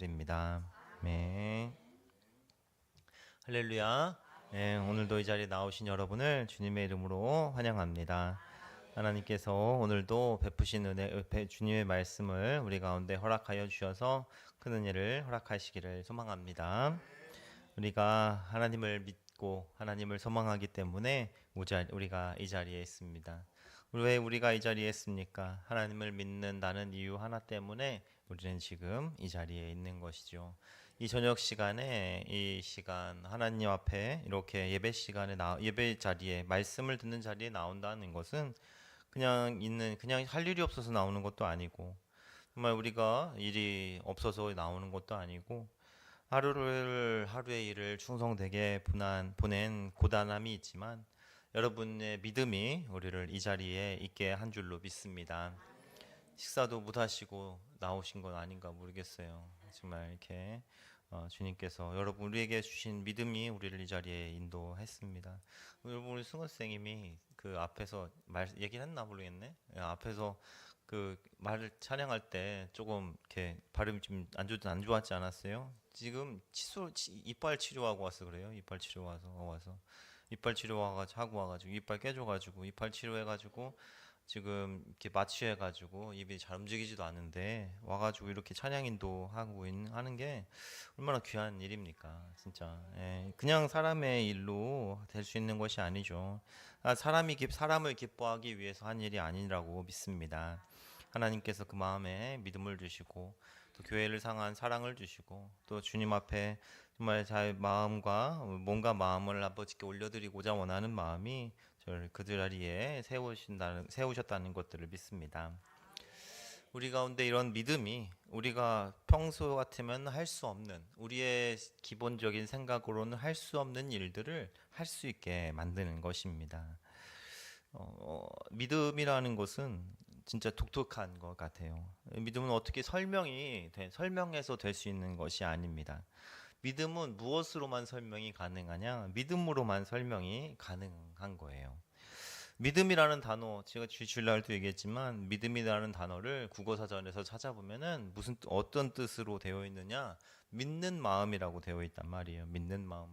축원드립니다. 네. 할렐루야. 네, 오늘도 이 자리에 나오신 여러분을 주님의 이름으로 환영합니다. 하나님께서 오늘도 베푸신 주님의 말씀을 우리 가운데 허락하여 주셔서 큰 은혜를 허락하시기를 소망합니다. 우리가 하나님을 믿고 하나님을 소망하기 때문에 우리가 이 자리에 있습니다. 왜 우리가 이 자리에 있습니까? 하나님을 믿는다는 이유 하나 때문에 우리는 지금 이 자리에 있는 것이죠. 이 저녁 시간에 이 시간 하나님 앞에 이렇게 예배 자리에 말씀을 듣는 자리에 나온다는 것은 그냥 할 일이 없어서 나오는 것도 아니고 정말 우리가 일이 없어서 나오는 것도 아니고 하루의 일을 충성되게 보낸 고단함이 있지만 여러분의 믿음이 우리를 이 자리에 있게 한 줄로 믿습니다. 식사도 못 하시고 나오신 건 아닌가 모르겠어요. 정말 이렇게 주님께서 여러분 우리에게 주신 믿음이 우리를 이 자리에 인도했습니다. 여러분 우리 승호 선생님이 그 앞에서 얘기를 했나 모르겠네. 앞에서 그 말을 찬양할 때 조금 이렇게 발음이 좀 안 좋았지 않았어요? 지금 이빨 치료하고 와서 그래요. 이빨 치료 와서 이빨 치료 하고 와가지고 이빨 깨져가지고 이빨 치료해가지고 지금 이렇게 마취해가지고 입이 잘 움직이지도 않는데 와가지고 이렇게 찬양인도 하는 게 얼마나 귀한 일입니까, 진짜. 예, 그냥 사람의 일로 될 수 있는 것이 아니죠. 사람을 기뻐하기 위해서 한 일이 아니라고 믿습니다. 하나님께서 그 마음에 믿음을 주시고 또 교회를 향한 사랑을 주시고 또 주님 앞에 정말 잘 마음과 몸과 마음을 아버지께 올려드리고자 원하는 마음이 저를 그 자리에 세우셨다는 것들을 믿습니다. 우리 가운데 이런 믿음이 우리가 평소 같으면 할 수 없는 우리의 기본적인 생각으로는 할 수 없는 일들을 할 수 있게 만드는 것입니다. 믿음이라는 것은 진짜 독특한 것 같아요. 믿음은 어떻게 설명해서 될 수 있는 것이 아닙니다. 믿음은 무엇으로만 설명이 가능하냐? 믿음으로만 설명이 가능한 거예요. 믿음이라는 단어, 제가 주일날도 얘기했지만 믿음이라는 단어를 국어사전에서 찾아보면은 어떤 뜻으로 되어 있느냐? 믿는 마음이라고 되어 있단 말이에요. 믿는 마음.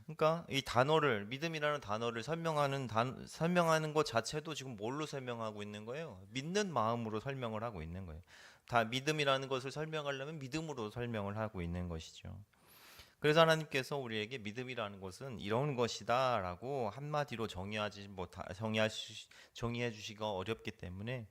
그러니까 이 단어를 믿음이라는 단어를 설명하는 것 자체도 지금 뭘로 설명하고 있는 거예요? 믿는 마음으로 설명을 하고 있는 거예요. 다 믿음이라는 것을 설명하려면 믿음으로 설명을 하고 있는 것이죠. 그래서 하나님께서 우리에게 믿음이라는 것은 이런 것이다라고 한마디로 정의해 주시기가 어렵기 때문에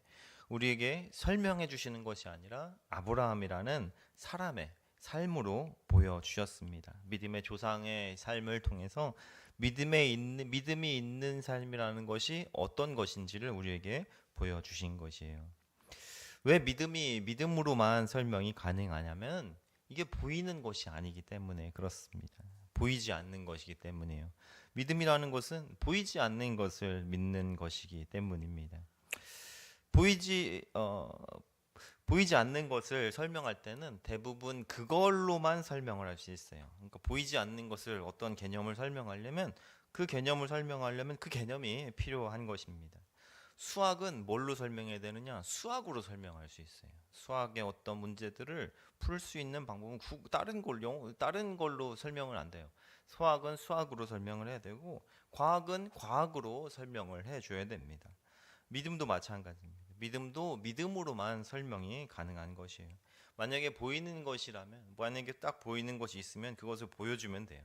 우리에게 설명해 주시는 것이 아니라 아브라함이라는 사람의 삶으로 보여주셨습니다. 믿음의 조상의 삶을 통해서 믿음이 있는 삶이라는 것이 어떤 것인지를 우리에게 보여주신 것이에요. 왜 믿음으로만 설명이 가능하냐면 이게 보이는 것이 아니기 때문에 그렇습니다. 보이지 않는 것이기 때문이에요. 믿음이라는 것은 보이지 않는 것을 믿는 것이기 때문입니다. 보이지 보이지 않는 것을 설명할 때는 대부분 그걸로만 설명을 할 수 있어요. 그러니까 보이지 않는 것을 어떤 개념을 설명하려면 그 개념이 필요한 것입니다. 수학은 뭘로 설명해야 되느냐? 수학으로 설명할 수 있어요. 수학의 어떤 문제들을 풀 수 있는 방법은 다른 걸로 설명은 안 돼요. 수학은 수학으로 설명을 해야 되고 과학은 과학으로 설명을 해줘야 됩니다. 믿음도 마찬가지입니다. 믿음도 믿음으로만 설명이 가능한 것이에요. 만약에 딱 보이는 것이 있으면 그것을 보여주면 돼요.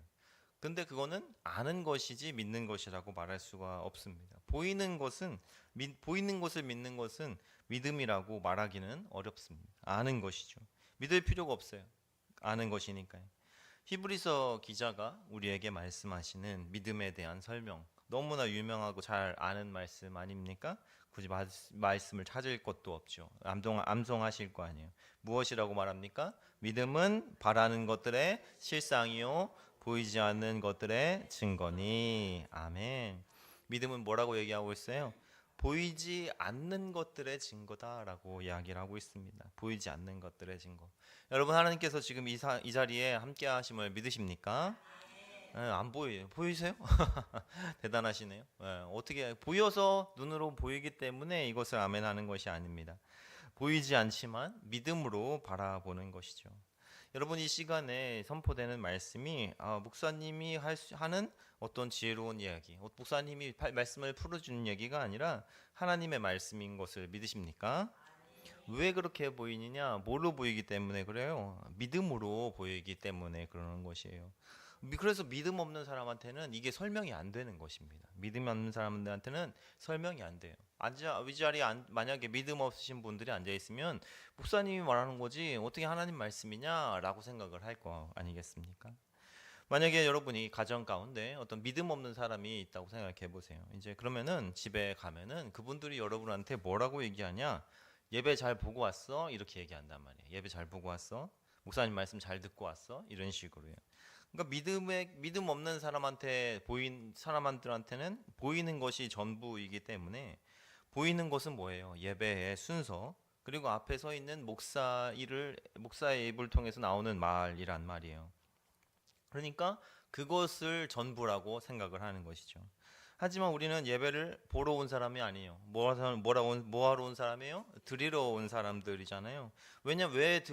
근데 그거는 아는 것이지 믿는 것이라고 말할 수가 없습니다. 보이는 것을 믿는 것은 믿음이라고 말하기는 어렵습니다. 아는 것이죠. 믿을 필요가 없어요. 아는 것이니까요. 히브리서 기자가 우리에게 말씀하시는 믿음에 대한 설명, 너무나 유명하고 잘 아는 말씀 아닙니까? 굳이 말씀을 찾을 것도 없죠. 암송하실 거 아니에요. 무엇이라고 말합니까? 믿음은 바라는 것들의 실상이요 보이지 않는 것들의 증거니. 아멘. 믿음은 뭐라고 얘기하고 있어요? 보이지 않는 것들의 증거다라고 이야기를 하고 있습니다. 보이지 않는 것들의 증거. 여러분 하나님께서 지금 이 자리에 함께 하심을 믿으십니까? 안 보여요. 보이세요? 대단하시네요. 어떻게 보여서 눈으로 보이기 때문에 이것을 아멘하는 것이 아닙니다. 보이지 않지만 믿음으로 바라보는 것이죠. 여러분 이 시간에 선포되는 말씀이 목사님이 하는 어떤 지혜로운 이야기, 목사님이 말씀을 풀어주는 얘기가 아니라 하나님의 말씀인 것을 믿으십니까? 왜 그렇게 보이느냐? 뭘로 보이기 때문에 그래요? 믿음으로 보이기 때문에 그러는 것이에요. 그래서 믿음 없는 사람한테는 이게 설명이 안 되는 것입니다. 믿음 없는 사람들한테는 설명이 안 돼요. 이 자리에 만약에 믿음 없으신 분들이 앉아 있으면 목사님이 말하는 거지 어떻게 하나님 말씀이냐라고 생각을 할 거 아니겠습니까? 만약에 여러분이 가정 가운데 어떤 믿음 없는 사람이 있다고 생각해 보세요. 이제 그러면은 집에 가면은 그분들이 여러분한테 뭐라고 얘기하냐? 예배 잘 보고 왔어? 이렇게 얘기한단 말이에요. 예배 잘 보고 왔어? 목사님 말씀 잘 듣고 왔어? 이런 식으로요. 그러니까 믿음 없는 사람한테는 보이는 것이 전부이기 때문에 보이는 것은 뭐예요? 예배의 순서 그리고 앞에 서 있는 목사의 입을 통해서 나오는 말이란 말이에요. 그러니까 그것을 전부라고 생각을 하는 것이죠. 하지만 우리는 예배를 보러 온 사람이 아니에요. 뭐하러 온 사람이에요? 드리러 온 사람들이잖아요. 왜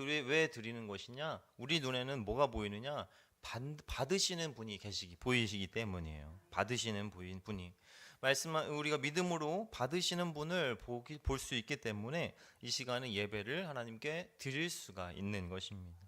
드리는 것이냐? 우리 눈에는 뭐가 보이느냐? 받으시는 분이 보이시기 때문이에요. 받으시는 분이. 우리가 믿음으로 받으시는 분을 볼 수 있기 때문에 이 시간은 예배를 하나님께 드릴 수가 있는 것입니다.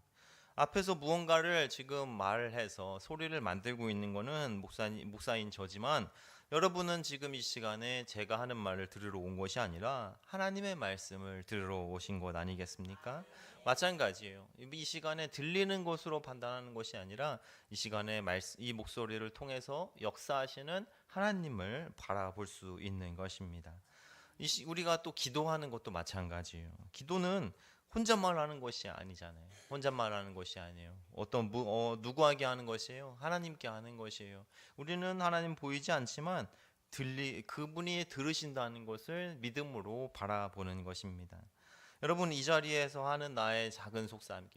앞에서 무언가를 지금 말해서 소리를 만들고 있는 거는 목사인 저지만 여러분은 지금 이 시간에 제가 하는 말을 들으러 온 것이 아니라 하나님의 말씀을 들으러 오신 것 아니겠습니까? 마찬가지예요. 이 시간에 들리는 것으로 판단하는 것이 아니라 이 시간에 이 목소리를 통해서 역사하시는 하나님을 바라볼 수 있는 것입니다. 우리가 또 기도하는 것도 마찬가지예요. 기도는 혼잣말 하는 것이 아니잖아요. 혼잣말 하는 것이 아니에요. 누구에게 하는 것이에요? 하나님께 하는 것이에요. 우리는 하나님 보이지 않지만 그분이 들으신다는 것을 믿음으로 바라보는 것입니다. 여러분 이 자리에서 하는 나의 작은 속삭임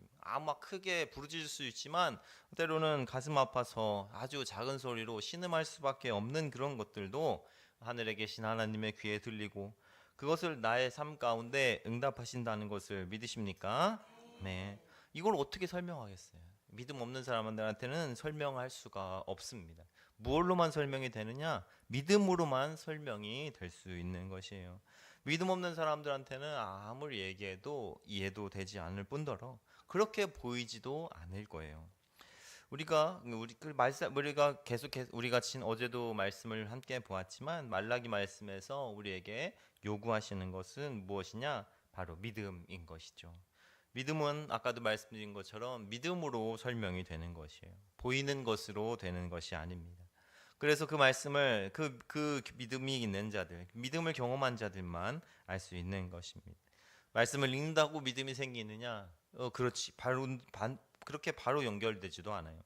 막 크게 부르짖을 수 있지만 때로는 가슴 아파서 아주 작은 소리로 신음할 수밖에 없는 그런 것들도 하늘에 계신 하나님의 귀에 들리고 그것을 나의 삶 가운데 응답하신다는 것을 믿으십니까? 네. 이걸 어떻게 설명하겠어요? 믿음 없는 사람들한테는 설명할 수가 없습니다. 무엇로만 설명이 되느냐? 믿음으로만 설명이 될 수 있는 것이에요. 믿음 없는 사람들한테는 아무리 얘기해도 이해도 되지 않을 뿐더러 그렇게 보이지도 않을 거예요. 우리가 계속해서 우리가 어제도 말씀을 함께 보았지만 말라기 말씀에서 우리에게 요구하시는 것은 무엇이냐? 바로 믿음인 것이죠. 믿음은 아까도 말씀드린 것처럼 믿음으로 설명이 되는 것이에요. 보이는 것으로 되는 것이 아닙니다. 그래서 그 말씀을 그 믿음이 있는 자들, 믿음을 경험한 자들만 알 수 있는 것입니다. 말씀을 읽는다고 믿음이 생기느냐? 그렇지. 그렇게 바로 연결되지도 않아요.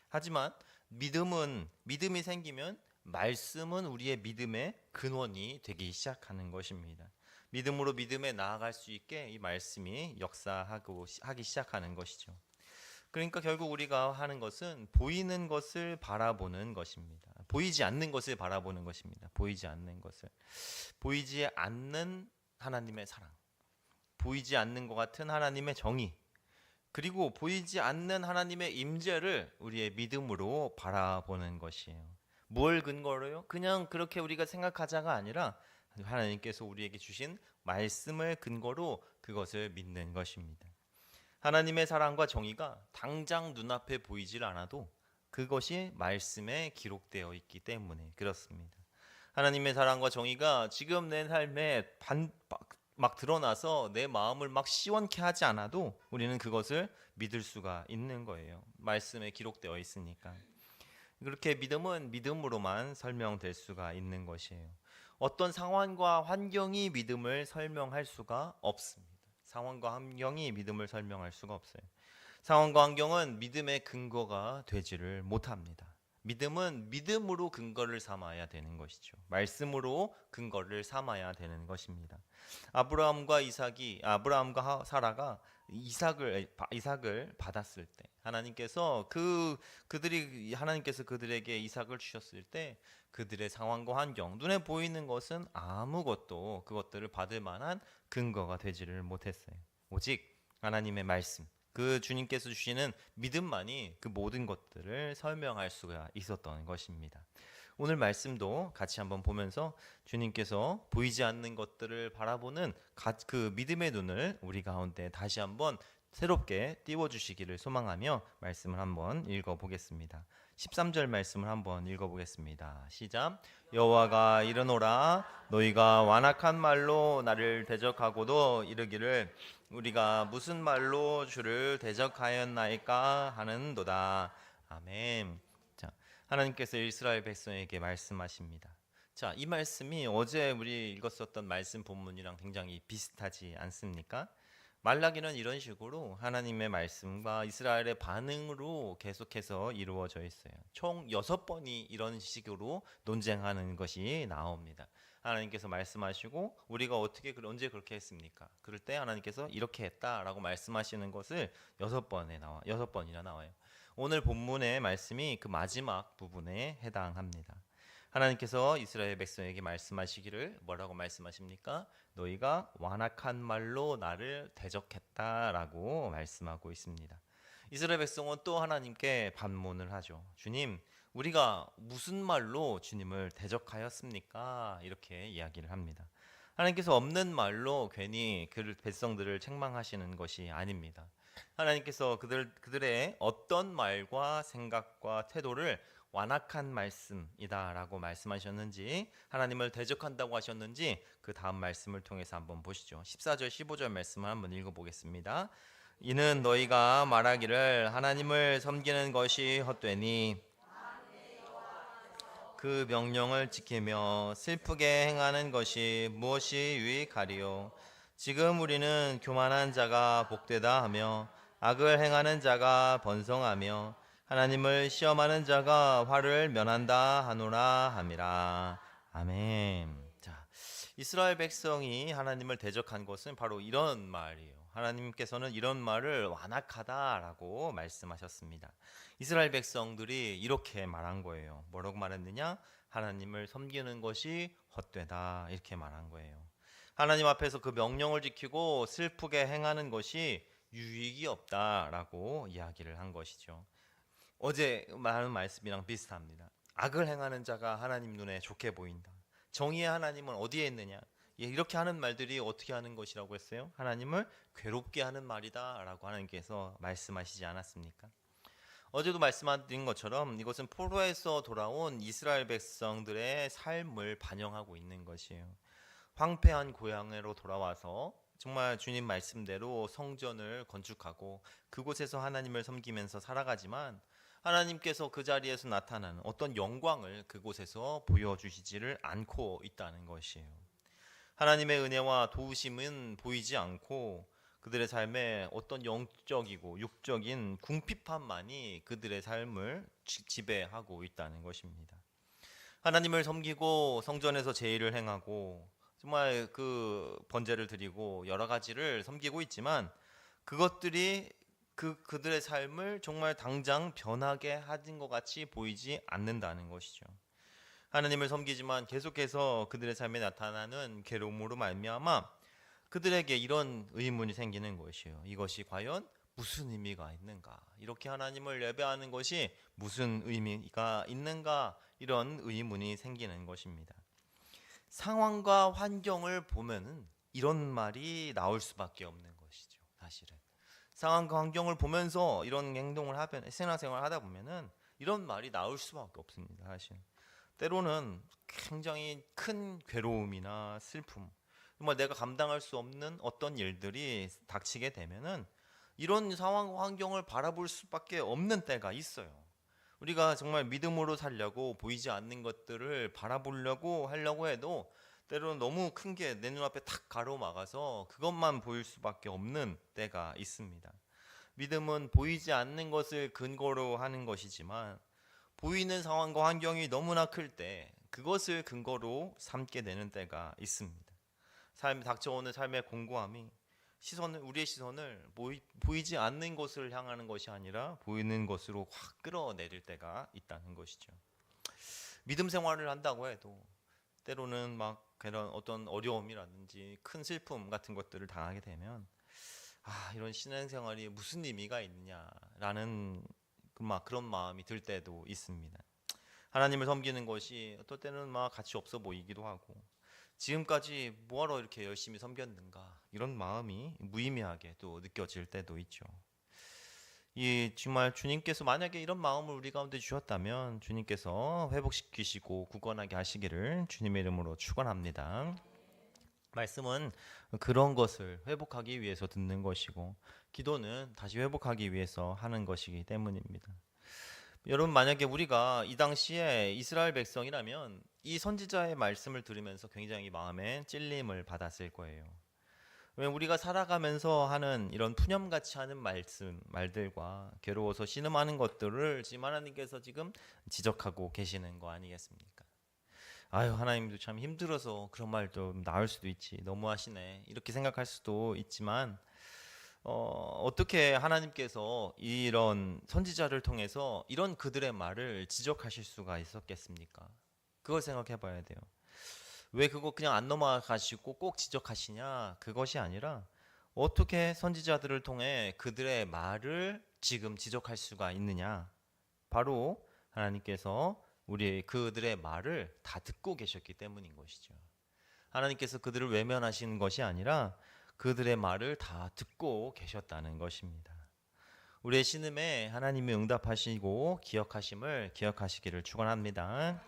하지만 믿음이 생기면 말씀은 우리의 믿음의 근원이 되기 시작하는 것입니다. 믿음으로 믿음에 나아갈 수 있게 이 말씀이 하기 시작하는 것이죠. 그러니까 결국 우리가 하는 것은 보이는 것을 바라보는 것입니다. 보이지 않는 것을 바라보는 것입니다. 보이지 않는 하나님의 사랑, 보이지 않는 것 같은 하나님의 정의, 그리고 보이지 않는 하나님의 임재를 우리의 믿음으로 바라보는 것이에요. 뭘 근거로요? 그냥 그렇게 우리가 생각하자가 아니라 하나님께서 우리에게 주신 말씀을 근거로 그것을 믿는 것입니다. 하나님의 사랑과 정의가 당장 눈앞에 보이질 않아도 그것이 말씀에 기록되어 있기 때문에 그렇습니다. 하나님의 사랑과 정의가 지금 내 삶에 막 드러나서 내 마음을 막 시원케 하지 않아도 우리는 그것을 믿을 수가 있는 거예요. 말씀에 기록되어 있으니까. 그렇게 믿음은 믿음으로만 설명될 수가 있는 것이에요. 어떤 상황과 환경이 믿음을 설명할 수가 없습니다. 상황과 환경이 믿음을 설명할 수가 없어요. 상황과 환경은 믿음의 근거가 되지를 못합니다. 믿음은 믿음으로 근거를 삼아야 되는 것이죠. 말씀으로 근거를 삼아야 되는 것입니다. 아브라함과 사라가 이삭을 받았을 때 하나님께서 그들에게 이삭을 주셨을 때 그들의 상황과 환경, 눈에 보이는 것은 아무것도 그것들을 받을 만한 근거가 되지를 못했어요. 오직 하나님의 말씀, 그 주님께서 주시는 믿음만이 그 모든 것들을 설명할 수가 있었던 것입니다. 오늘 말씀도 같이 한번 보면서 주님께서 보이지 않는 것들을 바라보는 그 믿음의 눈을 우리 가운데 다시 한번 새롭게 띄워주시기를 소망하며 말씀을 한번 읽어보겠습니다. 13절 말씀을 한번 읽어보겠습니다. 시작. 여호와가 이르노라 너희가 완악한 말로 나를 대적하고도 이르기를 우리가 무슨 말로 주를 대적하였나이까 하는도다. 아멘. 자, 하나님께서 이스라엘 백성에게 말씀하십니다. 자, 이 말씀이 어제 우리 읽었었던 말씀 본문이랑 굉장히 비슷하지 않습니까? 말라기는 이런 식으로 하나님의 말씀과 이스라엘의 반응으로 계속해서 이루어져 있어요. 총 6번이 이런 식으로 논쟁하는 것이 나옵니다. 하나님께서 말씀하시고 우리가 어떻게 언제 그렇게 했습니까? 그럴 때 하나님께서 이렇게 했다라고 말씀하시는 것을 6번이나 나와요. 오늘 본문의 말씀이 그 마지막 부분에 해당합니다. 하나님께서 이스라엘 백성에게 말씀하시기를 뭐라고 말씀하십니까? 너희가 완악한 말로 나를 대적했다라고 말씀하고 있습니다. 이스라엘 백성은 또 하나님께 반문을 하죠. 주님, 우리가 무슨 말로 주님을 대적하였습니까? 이렇게 이야기를 합니다. 하나님께서 없는 말로 괜히 그 백성들을 책망하시는 것이 아닙니다. 하나님께서 그들의 어떤 말과 생각과 태도를 완악한 말씀이다라고 말씀하셨는지, 하나님을 대적한다고 하셨는지 그 다음 말씀을 통해서 한번 보시죠. 14절 15절 말씀을 한번 읽어보겠습니다. 이는 너희가 말하기를 하나님을 섬기는 것이 헛되니 그 명령을 지키며 슬프게 행하는 것이 무엇이 유익하리요. 지금 우리는 교만한 자가 복되다 하며 악을 행하는 자가 번성하며 하나님을 시험하는 자가 화를 면한다 하노라 함이라. 아멘. 자, 이스라엘 백성이 하나님을 대적한 것은 바로 이런 말이에요. 하나님께서는 이런 말을 완악하다라고 말씀하셨습니다. 이스라엘 백성들이 이렇게 말한 거예요. 뭐라고 말했느냐? 하나님을 섬기는 것이 헛되다 이렇게 말한 거예요. 하나님 앞에서 그 명령을 지키고 슬프게 행하는 것이 유익이 없다라고 이야기를 한 것이죠. 어제 말한 말씀이랑 비슷합니다. 악을 행하는 자가 하나님 눈에 좋게 보인다. 정의의 하나님은 어디에 있느냐? 이렇게 하는 말들이 어떻게 하는 것이라고 했어요? 하나님을 괴롭게 하는 말이다 라고 하나님께서 말씀하시지 않았습니까? 어제도 말씀드린 것처럼 이것은 포로에서 돌아온 이스라엘 백성들의 삶을 반영하고 있는 것이에요. 황폐한 고향으로 돌아와서 정말 주님 말씀대로 성전을 건축하고 그곳에서 하나님을 섬기면서 살아가지만 하나님께서 그 자리에서 나타나는 어떤 영광을 그곳에서 보여주시지를 않고 있다는 것이에요. 하나님의 은혜와 도우심은 보이지 않고 그들의 삶에 어떤 영적이고 육적인 궁핍함만이 그들의 삶을 지배하고 있다는 것입니다. 하나님을 섬기고 성전에서 제의를 행하고 정말 그 번제를 드리고 여러 가지를 섬기고 있지만 그것들이 그들의 삶을 정말 당장 변하게 하는 것 같이 보이지 않는다는 것이죠. 하나님을 섬기지만 계속해서 그들의 삶에 나타나는 괴로움으로 말미암아 그들에게 이런 의문이 생기는 것이에요. 이것이 과연 무슨 의미가 있는가? 이렇게 하나님을 예배하는 것이 무슨 의미가 있는가? 이런 의문이 생기는 것입니다. 상황과 환경을 보면은 이런 말이 나올 수밖에 없는 것이죠. 사실은 상황과 환경을 보면서 이런 행동을 하면 신앙생활을 하다 보면은 이런 말이 나올 수밖에 없습니다. 사실 때로는 굉장히 큰 괴로움이나 슬픔, 정말 내가 감당할 수 없는 어떤 일들이 닥치게 되면은 이런 상황과 환경을 바라볼 수밖에 없는 때가 있어요. 우리가 정말 믿음으로 살려고 보이지 않는 것들을 바라보려고 하려고 해도 때로는 너무 큰 게 내 눈앞에 탁 가로막아서 그것만 보일 수밖에 없는 때가 있습니다. 믿음은 보이지 않는 것을 근거로 하는 것이지만 보이는 상황과 환경이 너무나 클 때 그것을 근거로 삼게 되는 때가 있습니다. 닥쳐오는 삶의 공고함이 우리의 시선을 보이지 않는 것을 향하는 것이 아니라 보이는 것으로 확 끌어내릴 때가 있다는 것이죠. 믿음 생활을 한다고 해도 때로는 막 그런 어떤 어려움이라든지 큰 슬픔 같은 것들을 당하게 되면 이런 신앙생활이 무슨 의미가 있느냐라는 그런 마음이 들 때도 있습니다. 하나님을 섬기는 것이 어떨 때는 막 가치 없어 보이기도 하고, 지금까지 뭐하러 이렇게 열심히 섬겼는가, 이런 마음이 무의미하게 또 느껴질 때도 있죠. 이 정말 주님께서 만약에 이런 마음을 우리 가운데 주셨다면 주님께서 회복시키시고 굳건하게 하시기를 주님의 이름으로 축원합니다. 말씀은 그런 것을 회복하기 위해서 듣는 것이고, 기도는 다시 회복하기 위해서 하는 것이기 때문입니다. 여러분, 만약에 우리가 이 당시에 이스라엘 백성이라면 이 선지자의 말씀을 들으면서 굉장히 마음에 찔림을 받았을 거예요. 왜 우리가 살아가면서 하는 이런 푸념같이 하는 말들과 괴로워서 신음하는 것들을 지금 하나님께서 지금 지적하고 계시는 거 아니겠습니까? 하나님도 참 힘들어서 그런 말도 나올 수도 있지, 너무하시네, 이렇게 생각할 수도 있지만, 어떻게 하나님께서 이런 선지자를 통해서 이런 그들의 말을 지적하실 수가 있었겠습니까? 그걸 생각해 봐야 돼요. 왜 그거 그냥 안 넘어가시고 꼭 지적하시냐? 그것이 아니라 어떻게 선지자들을 통해 그들의 말을 지금 지적할 수가 있느냐? 바로 하나님께서 그들의 말을 다 듣고 계셨기 때문인 것이죠. 하나님께서 그들을 외면하시는 것이 아니라 그들의 말을 다 듣고 계셨다는 것입니다. 우리의 신음에 하나님이 응답하시고 기억하심을 기억하시기를 축원합니다.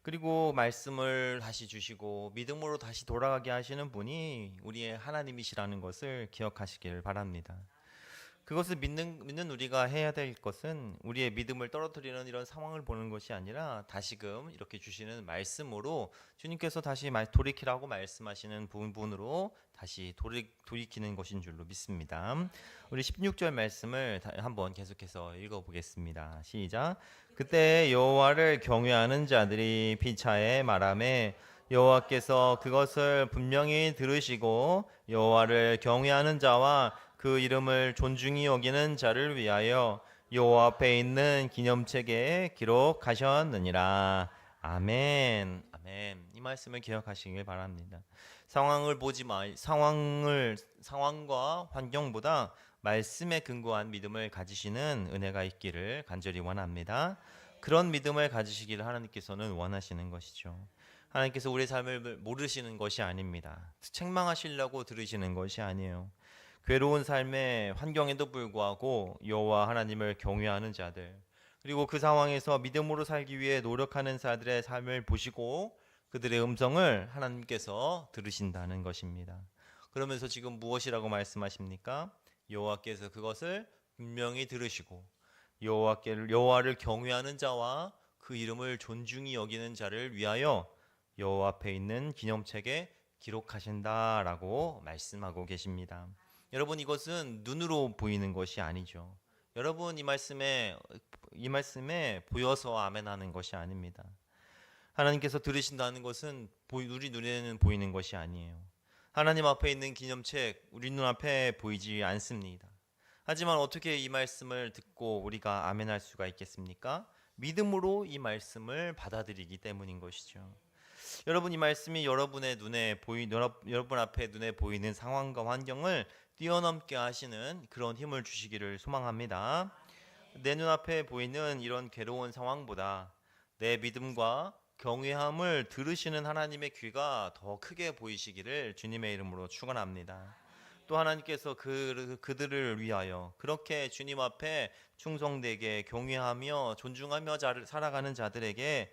그리고 말씀을 다시 주시고 믿음으로 다시 돌아가게 하시는 분이 우리의 하나님이시라는 것을 기억하시기를 바랍니다. 그것을 믿는 우리가 해야 될 것은 우리의 믿음을 떨어뜨리는 이런 상황을 보는 것이 아니라 다시금 이렇게 주시는 말씀으로 주님께서 다시 돌이키라고 말씀하시는 부분으로 다시 돌이키는 것인 줄로 믿습니다. 우리 16절 말씀을 한번 계속해서 읽어보겠습니다. 시작. 그때 여호와를 경외하는 자들이 피차에 말하매 여호와께서 그것을 분명히 들으시고 여호와를 경외하는 자와 그 이름을 존중히 여기는 자를 위하여 여호와 앞에 있는 기념책에 기록하셨느니라. 아멘. 아멘. 이 말씀을 기억하시길 바랍니다. 상황을 보지 상황과 환경보다 말씀에 근거한 믿음을 가지시는 은혜가 있기를 간절히 원합니다. 그런 믿음을 가지시기를 하나님께서는 원하시는 것이죠. 하나님께서 우리의 삶을 모르시는 것이 아닙니다. 책망하시려고 들으시는 것이 아니에요. 괴로운 삶의 환경에도 불구하고 여호와 하나님을 경외하는 자들, 그리고 그 상황에서 믿음으로 살기 위해 노력하는 자들의 삶을 보시고 그들의 음성을 하나님께서 들으신다는 것입니다. 그러면서 지금 무엇이라고 말씀하십니까? 여호와께서 그것을 분명히 들으시고 여호와를 경외하는 자와 그 이름을 존중히 여기는 자를 위하여 여호와 앞에 있는 기념책에 기록하신다라고 말씀하고 계십니다. 여러분, 이것은 눈으로 보이는 것이 아니죠. 여러분, 이 말씀에 보여서 아멘하는 것이 아닙니다. 하나님께서 들으신다는 것은 우리 눈에는 보이는 것이 아니에요. 하나님 앞에 있는 기념책 우리 눈앞에 보이지 않습니다. 하지만 어떻게 이 말씀을 듣고 우리가 아멘할 수가 있겠습니까? 믿음으로 이 말씀을 받아들이기 때문인 것이죠. 여러분, 이 말씀이 여러분 앞에 눈에 보이는 상황과 환경을 뛰어넘게 하시는 그런 힘을 주시기를 소망합니다. 내 눈앞에 보이는 이런 괴로운 상황보다 내 믿음과 경외함을 들으시는 하나님의 귀가 더 크게 보이시기를 주님의 이름으로 축원합니다. 또 하나님께서 그들을 위하여 그렇게 주님 앞에 충성되게 경외하며 존중하며 살아가는 자들에게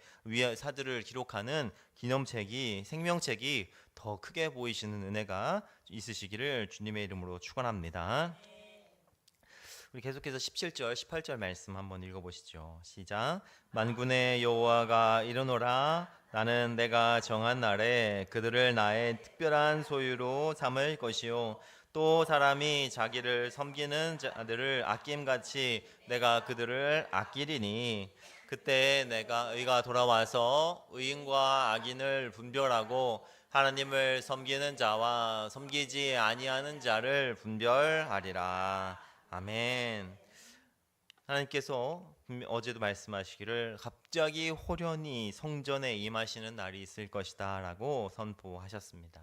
사들을 기록하는 기념책이, 생명책이 더 크게 보이시는 은혜가 있으시기를 주님의 이름으로 축원합니다. 우리 계속해서 17절, 18절 말씀 한번 읽어보시죠. 시작. 만군의 여호와가 이르노라. 나는 내가 정한 날에 그들을 나의 특별한 소유로 삼을 것이요 또 사람이 자기를 섬기는 자들을 아낌같이 내가 그들을 아끼리니 그때 의가 돌아와서 의인과 악인을 분별하고 하나님을 섬기는 자와 섬기지 아니하는 자를 분별하리라. 아멘. 하나님께서 어제도 말씀하시기를 갑자기 호련히 성전에 임하시는 날이 있을 것이다 라고 선포하셨습니다.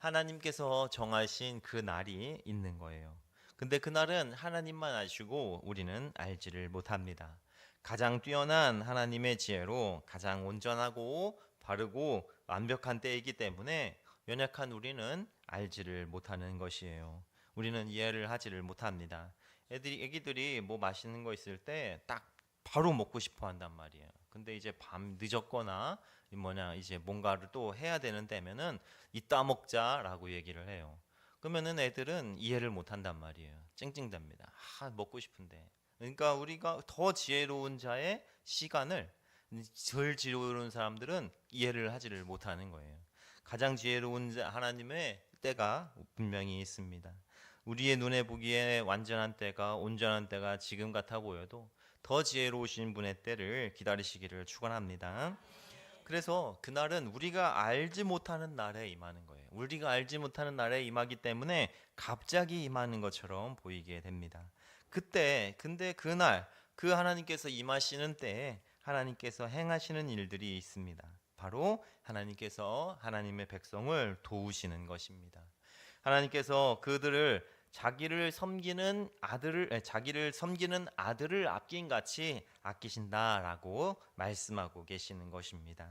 하나님께서 정하신 그 날이 있는 거예요. 근데 그날은 하나님만 아시고 우리는 알지를 못합니다. 가장 뛰어난 하나님의 지혜로 가장 온전하고 바르고 완벽한 때이기 때문에 연약한 우리는 알지를 못하는 것이에요. 우리는 이해를 하지를 못합니다. 애기들이 뭐 맛있는 거 있을 때 딱 바로 먹고 싶어 한단 말이에요. 근데 이제 밤 늦었거나 이제 뭔가를 또 해야 되는 때면은 이따 먹자라고 얘기를 해요. 그러면은 애들은 이해를 못 한단 말이에요. 찡찡댑니다. 먹고 싶은데. 그러니까 우리가 더 지혜로운 자의 시간을 덜 지혜로운 사람들은 이해를 하지를 못하는 거예요. 가장 지혜로운 하나님의 때가 분명히 있습니다. 우리의 눈에 보기에 완전한 때가 온전한 때가 지금 같아 보여도 더 지혜로우신 분의 때를 기다리시기를 축원합니다. 그래서 그날은 우리가 알지 못하는 날에 임하는 거예요. 우리가 알지 못하는 날에 임하기 때문에 갑자기 임하는 것처럼 보이게 됩니다. 근데 그날 그 하나님께서 임하시는 때에 하나님께서 행하시는 일들이 있습니다. 바로 하나님께서 하나님의 백성을 도우시는 것입니다. 하나님께서 그들을 자기를 섬기는 아들을 아낀 같이 아끼신다라고 말씀하고 계시는 것입니다.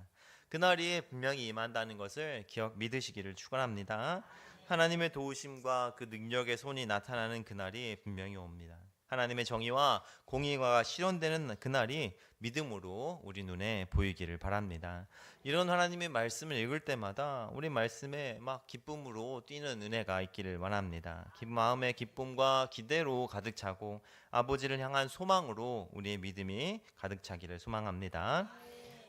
그날이 분명히 임한다는 것을 믿으시기를 축원합니다. 하나님의 도우심과 그 능력의 손이 나타나는 그날이 분명히 옵니다. 하나님의 정의와 공의가 실현되는 그날이 믿음으로 우리 눈에 보이기를 바랍니다. 이런 하나님의 말씀을 읽을 때마다 우리 말씀에 막 기쁨으로 뛰는 은혜가 있기를 원합니다. 마음의 기쁨과 기대로 가득 차고 아버지를 향한 소망으로 우리의 믿음이 가득 차기를 소망합니다.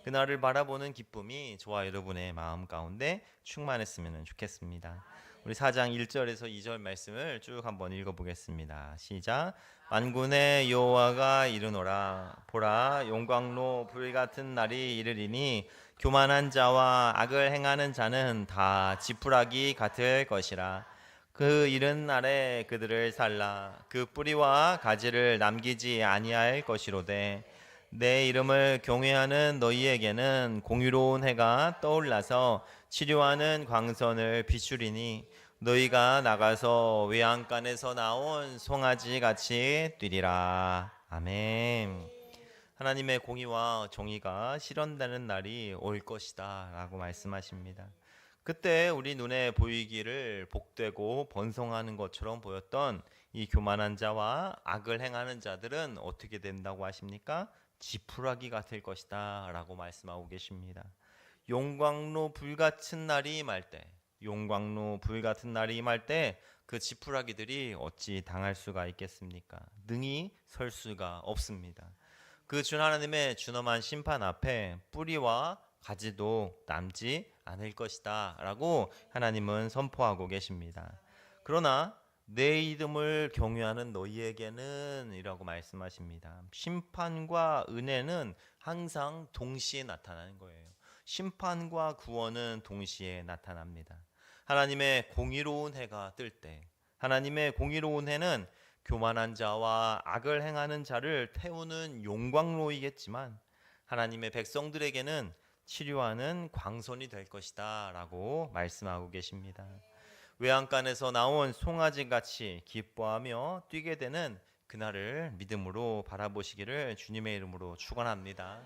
그날을 바라보는 기쁨이 저와 여러분의 마음 가운데 충만했으면 좋겠습니다. 우리 4장 1절에서 2절 말씀을 쭉 한번 읽어보겠습니다. 시작. 만군의 여호와가 이르노라. 보라, 용광로 불같은 날이 이르리니 교만한 자와 악을 행하는 자는 다 지푸라기 같을 것이라. 그 이른 날에 그들을 살라. 그 뿌리와 가지를 남기지 아니할 것이로되 내 이름을 경외하는 너희에게는 공의로운 해가 떠올라서 치료하는 광선을 비추리니 너희가 나가서 외양간에서 나온 송아지 같이 뛰리라. 아멘. 하나님의 공의와 정의가 실현되는 날이 올 것이다 라고 말씀하십니다. 그때 우리 눈에 보이기를 복되고 번성하는 것처럼 보였던 이 교만한 자와 악을 행하는 자들은 어떻게 된다고 하십니까? 지푸라기 같을 것이다 라고 말씀하고 계십니다. 용광로 불같은 날이 임할 때, 그 지푸라기들이 어찌 당할 수가 있겠습니까? 능히 설 수가 없습니다. 그 주 하나님의 준엄한 심판 앞에 뿌리와 가지도 남지 않을 것이다 라고 하나님은 선포하고 계십니다. 그러나 내 이름을 경외하는 너희에게는 이라고 말씀하십니다. 심판과 은혜는 항상 동시에 나타나는 거예요. 심판과 구원은 동시에 나타납니다. 하나님의 공의로운 해가 뜰 때, 하나님의 공의로운 해는 교만한 자와 악을 행하는 자를 태우는 용광로이겠지만 하나님의 백성들에게는 치료하는 광선이 될 것이다 라고 말씀하고 계십니다. 외양간에서 나온 송아지같이 기뻐하며 뛰게 되는 그날을 믿음으로 바라보시기를 주님의 이름으로 축원합니다.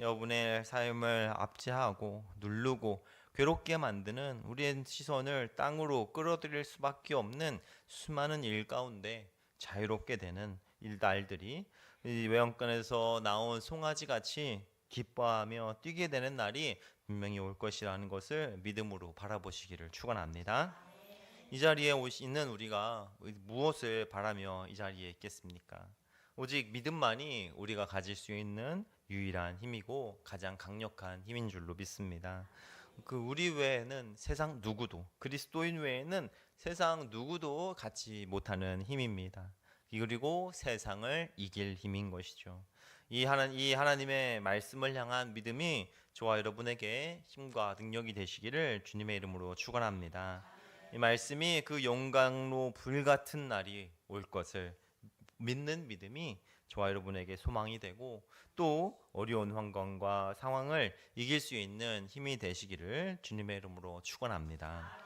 여러분의 삶을 압제하고 누르고 괴롭게 만드는 우리의 시선을 땅으로 끌어들일 수밖에 없는 수많은 일 가운데 자유롭게 되는 날들이 이 외양간에서 나온 송아지같이 기뻐하며 뛰게 되는 날이 분명히 올 것이라는 것을 믿음으로 바라보시기를 축원합니다. 이 자리에 있는 우리가 무엇을 바라며 이 자리에 있겠습니까? 오직 믿음만이 우리가 가질 수 있는 유일한 힘이고 가장 강력한 힘인 줄로 믿습니다. 우리 외에는 세상 누구도, 그리스도인 외에는 세상 누구도 갖지 못하는 힘입니다. 그리고 세상을 이길 힘인 것이죠. 이 하나님의 말씀을 향한 믿음이 저와 여러분에게 힘과 능력이 되시기를 주님의 이름으로 축원합니다. 이 말씀이 그 용광로 불같은 날이 올 것을 믿는 믿음이 저와 여러분에게 소망이 되고 또 어려운 환경과 상황을 이길 수 있는 힘이 되시기를 주님의 이름으로 축원합니다.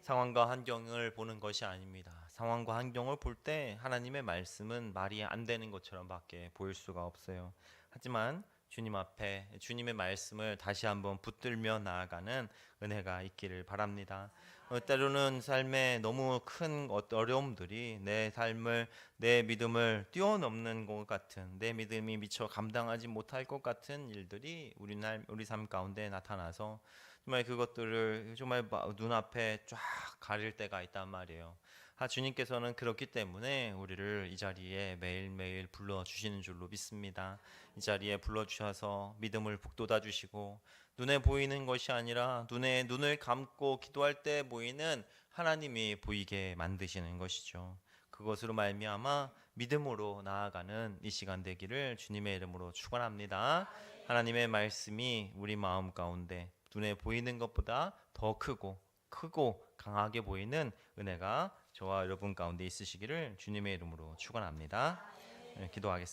상황과 환경을 보는 것이 아닙니다. 상황과 환경을 볼 때 하나님의 말씀은 말이 안 되는 것처럼밖에 보일 수가 없어요. 하지만 주님 앞에 주님의 말씀을 다시 한번 붙들며 나아가는 은혜가 있기를 바랍니다. 때로는 삶에 너무 큰 어려움들이 내 삶을, 내 믿음을 뛰어넘는 것 같은, 내 믿음이 미처 감당하지 못할 것 같은 일들이 우리 삶 가운데 나타나서 정말 그것들을 정말 눈앞에 쫙 가릴 때가 있단 말이에요. 주님께서는 그렇기 때문에 우리를 이 자리에 매일매일 불러주시는 줄로 믿습니다. 이 자리에 불러주셔서 믿음을 북돋아 주시고, 눈에 보이는 것이 아니라 눈을 감고 기도할 때 보이는 하나님이 보이게 만드시는 것이죠. 그것으로 말미암아 믿음으로 나아가는 이 시간 되기를 주님의 이름으로 축원합니다. 하나님의 말씀이 우리 마음 가운데 눈에 보이는 것보다 더 크고 강하게 보이는 은혜가 저와 여러분 가운데 있으시기를 주님의 이름으로 축원합니다. 기도하겠습니다.